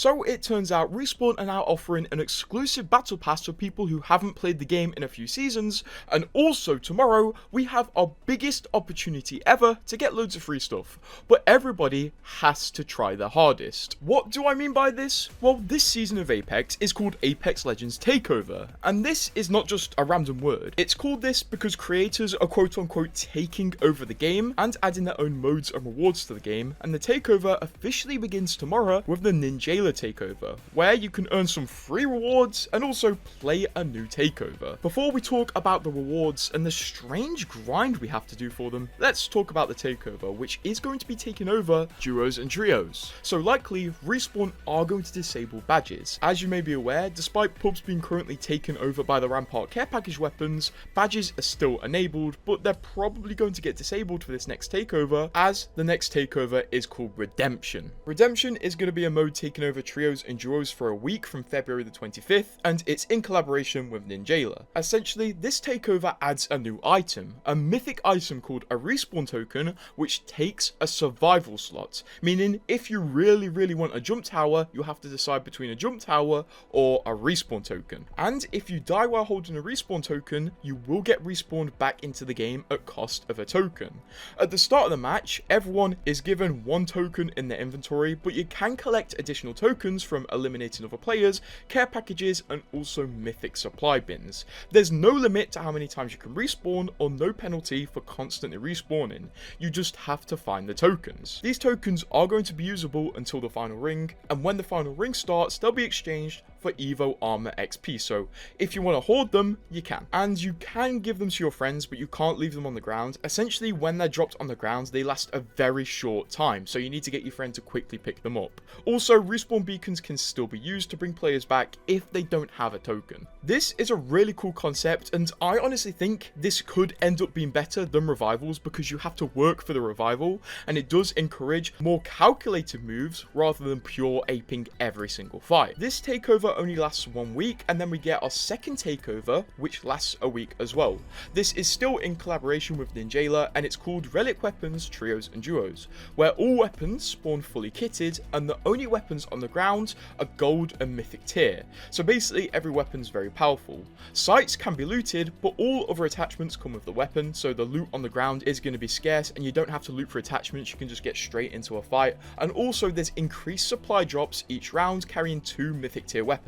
So it turns out Respawn are now offering an exclusive battle pass for people who haven't played the game in a few seasons, and also tomorrow we have our biggest opportunity ever to get loads of free stuff, but everybody has to try their hardest. What do I mean by this? Well, this season of Apex is called Apex Legends Takeover, and this is not just a random word. It's called this because creators are quote unquote taking over the game and adding their own modes and rewards to the game, and the takeover officially begins tomorrow with the Ninjala takeover, where you can earn some free rewards and also play a new takeover. Before we talk about the rewards and the strange grind we have to do for them, let's talk about the takeover, which is going to be taking over duos and trios. So likely, Respawn are going to disable badges. As you may be aware, despite pubs being currently taken over by the Rampart care package weapons, badges are still enabled, but they're probably going to get disabled for this next takeover, as the next takeover is called Redemption. Redemption is going to be a mode taking over trios and duos for a week from February the 25th, and it's in collaboration with Ninjala. Essentially, this takeover adds a new item, a mythic item called a respawn token, which takes a survival slot, meaning if you really want a jump tower, you'll have to decide between a jump tower or a respawn token. And if you die while holding a respawn token, you will get respawned back into the game at cost of a token. At the start of the match, everyone is given one token in their inventory, but you can collect additional tokens from eliminating other players, care packages, and also mythic supply bins. There's no limit to how many times you can respawn, or no penalty for constantly respawning. You just have to find the tokens. These tokens are going to be usable until the final ring, and when the final ring starts, they'll be exchanged for Evo Armor XP, so if you want to hoard them, you can. And you can give them to your friends, but you can't leave them on the ground. Essentially, when they're dropped on the ground, they last a very short time, so you need to get your friend to quickly pick them up. Also, respawn beacons can still be used to bring players back if they don't have a token. This is a really cool concept, and I honestly think this could end up being better than revivals because you have to work for the revival, and it does encourage more calculated moves rather than pure aping every single fight. This takeover only lasts 1 week, and then we get our second takeover, which lasts a week as well. This is still in collaboration with Ninjala, and it's called Relic Weapons, Trios and Duos, where all weapons spawn fully kitted, and the only weapons on the ground are gold and mythic tier. So basically, every weapon's very powerful. Sights can be looted, but all other attachments come with the weapon, so the loot on the ground is going to be scarce, and you don't have to loot for attachments, you can just get straight into a fight. And also, there's increased supply drops each round, carrying 2 mythic tier weapons.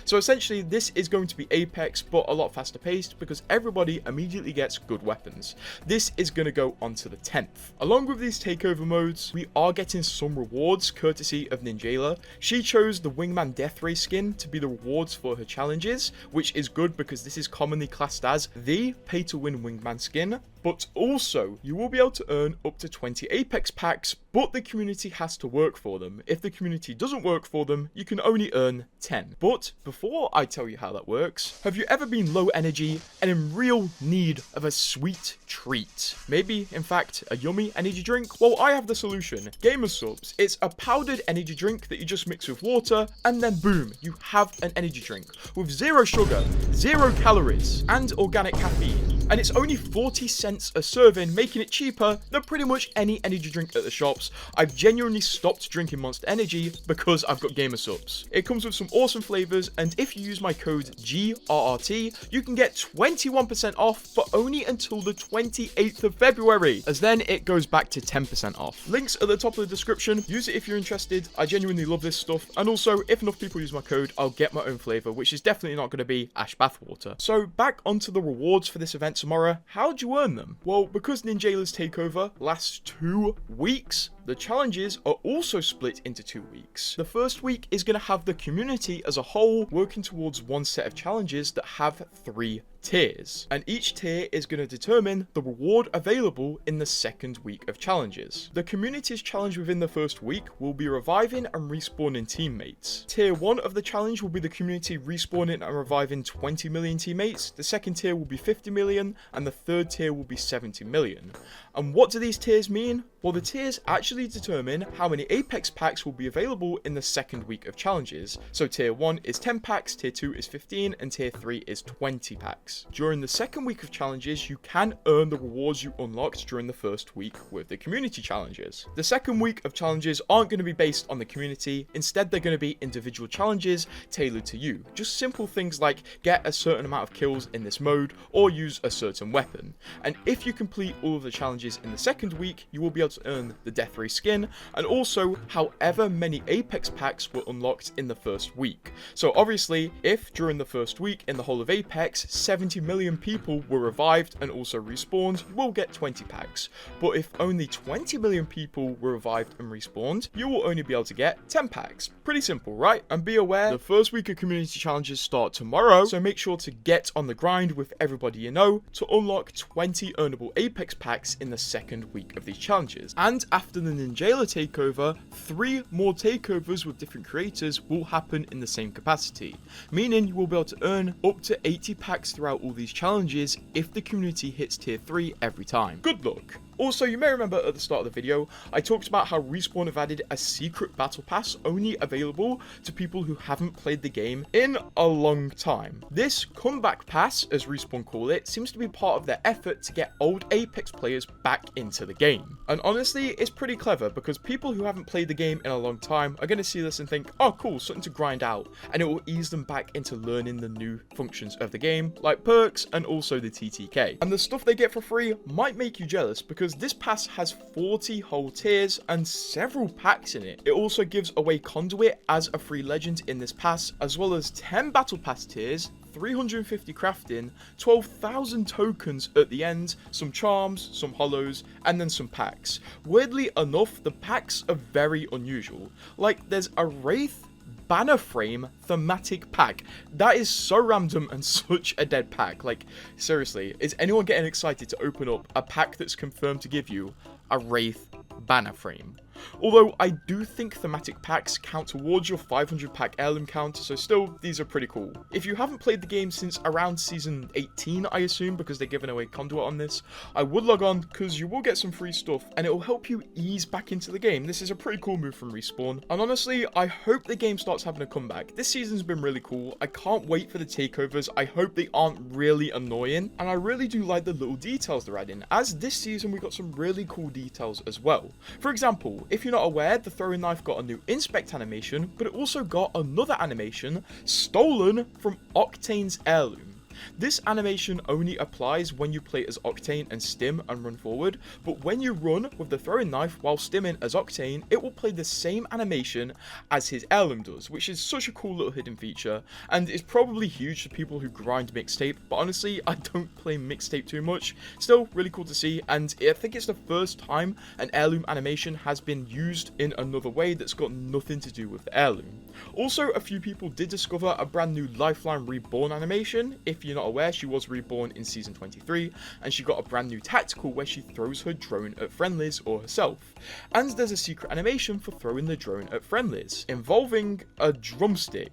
So essentially, this is going to be Apex, but a lot faster paced because everybody immediately gets good weapons. This is going to go on to the 10th. Along with these takeover modes, we are getting some rewards courtesy of Ninjala. She chose the Wingman Death Ray skin to be the rewards for her challenges, which is good because this is commonly classed as the pay-to-win Wingman skin. But also, you will be able to earn up to 20 Apex packs, but the community has to work for them. If the community doesn't work for them, you can only earn 10. But before I tell you how that works, have you ever been low energy and in real need of a sweet treat? Maybe, in fact, a yummy energy drink? Well, I have the solution. Gamer Subs. It's a powdered energy drink that you just mix with water, and then boom, you have an energy drink with 0 sugar, 0 calories, and organic caffeine. And it's only 40 cents a serving, making it cheaper than pretty much any energy drink at the shops. I've genuinely stopped drinking Monster Energy because I've got Gamer Subs. It comes with some awesome flavors, and if you use my code GRRT, you can get 21% off, but only until the 28th of February, as then it goes back to 10% off. Links at the top of the description. Use it if you're interested. I genuinely love this stuff, and also, if enough people use my code, I'll get my own flavor, which is definitely not going to be Ash Bathwater. So back onto the rewards for this event tomorrow. How do you earn them? Well, because Ninjala's takeover lasts 2 weeks, the challenges are also split into 2 weeks. The first week is going to have the community as a whole working towards one set of challenges that have 3 tiers, and each tier is going to determine the reward available in the second week of challenges. The community's challenge within the first week will be reviving and respawning teammates. Tier 1 of the challenge will be the community respawning and reviving 20 million teammates, the second tier will be 50 million, and the third tier will be 70 million. And what do these tiers mean? Well, the tiers actually determine how many Apex packs will be available in the second week of challenges. So tier 1 is 10 packs, tier 2 is 15, and tier 3 is 20 packs. packs. During the second week of challenges, you can earn the rewards you unlocked during the first week with the community challenges. The second week of challenges aren't going to be based on the community, instead they're going to be individual challenges tailored to you. Just simple things like get a certain amount of kills in this mode or use a certain weapon. And if you complete all of the challenges in the second week, you will be able to earn the Death Ray skin and also however many Apex packs were unlocked in the first week. So obviously, if during the first week in the whole of Apex, 70 million people were revived and also respawned, you will get 20 packs. But if only 20 million people were revived and respawned, you will only be able to get 10 packs. Pretty simple, right? And be aware, the first week of community challenges start tomorrow, so make sure to get on the grind with everybody you know to unlock 20 earnable Apex packs in the second week of these challenges. And after the Ninjala takeover, 3 more takeovers with different creators will happen in the same capacity, meaning you will be able to earn up to 80 packs throughout all these challenges if the community hits tier 3 every time. Good luck! Also, you may remember at the start of the video, I talked about how Respawn have added a secret battle pass only available to people who haven't played the game in a long time. This comeback pass, as Respawn call it, seems to be part of their effort to get old Apex players back into the game. And honestly, it's pretty clever because people who haven't played the game in a long time are going to see this and think, oh cool, something to grind out, and it will ease them back into learning the new functions of the game, like perks and also the TTK. And the stuff they get for free might make you jealous because this pass has 40 whole tiers and several packs in it. It also gives away Conduit as a free legend in this pass, as well as 10 battle pass tiers, 350 crafting, 12,000 tokens at the end, some charms, some hollows, and then some packs. Weirdly enough, the packs are very unusual. Like, there's a Wraith banner frame thematic pack. That is so random and such a dead pack. Like, seriously, is anyone getting excited to open up a pack that's confirmed to give you a Wraith banner frame? Although I do think thematic packs count towards your 500 pack heirloom count, so still, these are pretty cool. If you haven't played the game since around season 18, I assume, because they're giving away Conduit on this, I would log on because you will get some free stuff and it will help you ease back into the game. This is a pretty cool move from Respawn, and honestly, I hope the game starts having a comeback. This season's been really cool. I can't wait for the takeovers. I hope they aren't really annoying, and I really do like the little details they're adding, as this season we got some really cool details as well. For example, if you're not aware, the throwing knife got a new inspect animation, but it also got another animation stolen from Octane's heirloom. This animation only applies when you play as Octane and stim and run forward, but when you run with the throwing knife while stimming as Octane, it will play the same animation as his heirloom does, which is such a cool little hidden feature, and is probably huge to people who grind mixtape, but honestly, I don't play mixtape too much. Still, really cool to see, and I think it's the first time an heirloom animation has been used in another way that's got nothing to do with the heirloom. Also, a few people did discover a brand new Lifeline Reborn animation. If you're not aware, she was reborn in season 23, and she got a brand new tactical where she throws her drone at friendlies or herself. And there's a secret animation for throwing the drone at friendlies, involving a drumstick.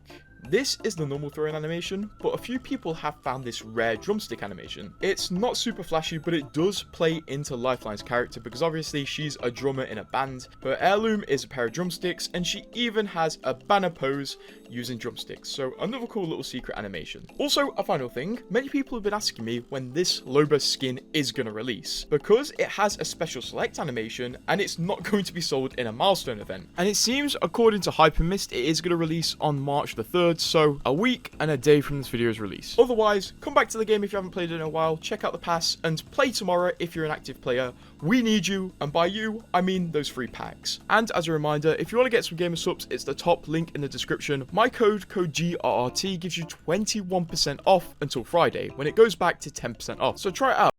This is the normal throwing animation, but a few people have found this rare drumstick animation. It's not super flashy, but it does play into Lifeline's character because obviously she's a drummer in a band. Her heirloom is a pair of drumsticks, and she even has a banner pose using drumsticks, so another cool little secret animation. Also, a final thing, many people have been asking me when this Loba skin is going to release, because it has a special select animation and it's not going to be sold in a milestone event. And it seems, according to Hypermist, it is going to release on March the 3rd, so a week and a day from this video's release. Otherwise, come back to the game if you haven't played it in a while, check out the pass, and play tomorrow if you're an active player. We need you, and by you, I mean those free packs. And as a reminder, if you want to get some gamer subs, it's the top link in the description. My code GRRT, gives you 21% off until Friday, when it goes back to 10% off, so try it out.